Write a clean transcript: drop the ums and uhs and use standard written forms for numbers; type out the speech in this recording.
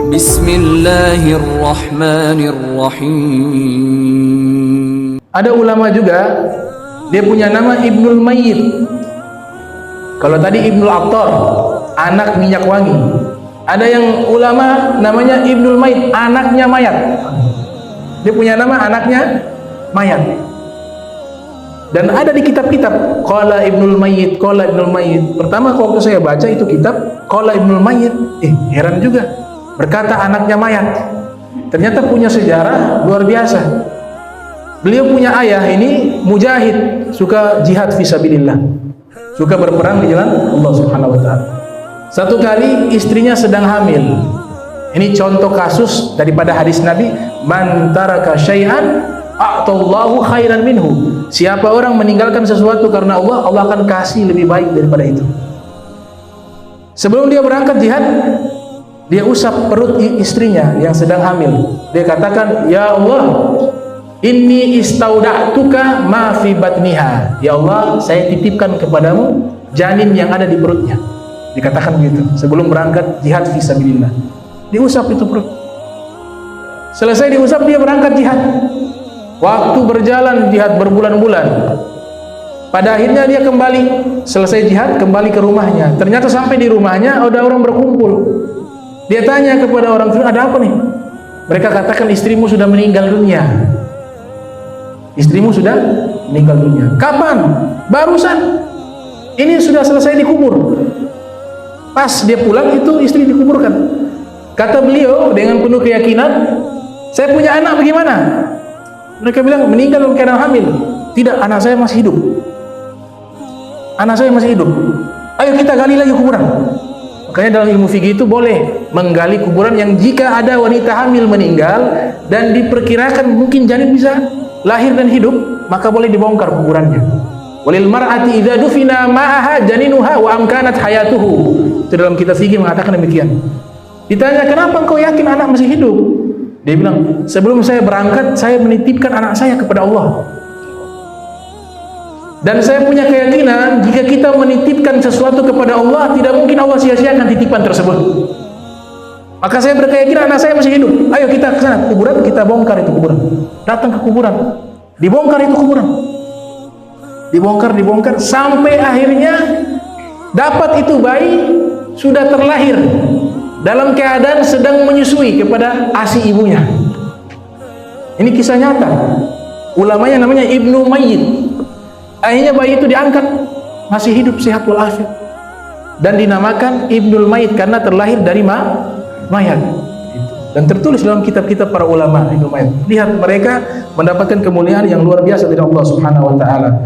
Bismillahirrahmanirrahim. Ada ulama juga, dia punya nama Ibnul Mayyit. Kalau tadi Ibnul Attar, anak minyak wangi. Ada yang ulama namanya Ibnul Mayyit, anaknya mayat. Dia punya nama anaknya mayat. Dan ada di kitab-kitab Qala Ibnul Mayyit, Qala Ibnul Mayyit. Pertama waktu saya baca itu kitab Qala Ibnul Mayyit, heran juga, berkata anaknya mayat. Ternyata punya sejarah luar biasa. Beliau punya ayah ini mujahid, suka jihad fisabilillah, suka berperang di jalan Allah Subhanahu wa taala. Satu kali istrinya sedang hamil. Ini contoh kasus daripada hadis Nabi, man taraka syai'an a'tallahu khairan minhu. Siapa orang meninggalkan sesuatu karena Allah, Allah akan kasih lebih baik daripada itu. Sebelum dia berangkat jihad, dia usap perut istrinya yang sedang hamil. Dia katakan, ya Allah, inni istauda'tuka ma fi batniha. Ya Allah, saya titipkan kepadamu janin yang ada di perutnya. Dikatakan begitu sebelum berangkat jihad fisabilillah. Diusap itu perut. Selesai diusap, dia berangkat jihad. Waktu berjalan jihad berbulan-bulan. Pada akhirnya dia kembali, selesai jihad kembali ke rumahnya. Ternyata sampai di rumahnya ada orang berkumpul. Dia tanya kepada orang itu, ada apa nih? Mereka katakan, istrimu sudah meninggal dunia. Istrimu sudah meninggal dunia. Kapan? Barusan. Ini sudah selesai dikubur. Pas dia pulang itu istri dikuburkan. Kata beliau dengan penuh keyakinan, saya punya anak bagaimana? Mereka bilang meninggal dalam keadaan hamil. Tidak, anak saya masih hidup. Anak saya masih hidup. Ayo kita gali lagi kuburan. Makanya dalam ilmu fikih itu boleh menggali kuburan yang jika ada wanita hamil meninggal dan diperkirakan mungkin janin bisa lahir dan hidup, maka boleh dibongkar kuburannya. Walil mar'ati idza dufina ma'aha janinuha wa amkanat hayatuhu. Itu dalam kitab fikih mengatakan demikian. Ditanya, kenapa engkau yakin anak masih hidup? Dia bilang, sebelum saya berangkat, saya menitipkan anak saya kepada Allah. Dan saya punya keyakinan, jika kita menitipkan sesuatu kepada Allah, tidak mungkin Allah sia-siakan titipan tersebut. Maka saya berkeyakinan anak saya masih hidup. Ayo kita ke sana, kuburan, kita bongkar itu kuburan. Datang ke kuburan, dibongkar itu kuburan. Dibongkar, sampai akhirnya dapat itu bayi sudah terlahir dalam keadaan sedang menyusui kepada ASI ibunya. Ini kisah nyata. Ulamanya namanya Ibnu Mayyit. Akhirnya bayi itu diangkat, masih hidup sehat walafiat, dan dinamakan Ibnul Mayyit karena terlahir dari mayat. Dan tertulis dalam kitab-kitab para ulama Ibnu Mayyit. Lihat mereka mendapatkan kemuliaan yang luar biasa dari Allah Subhanahu wa taala.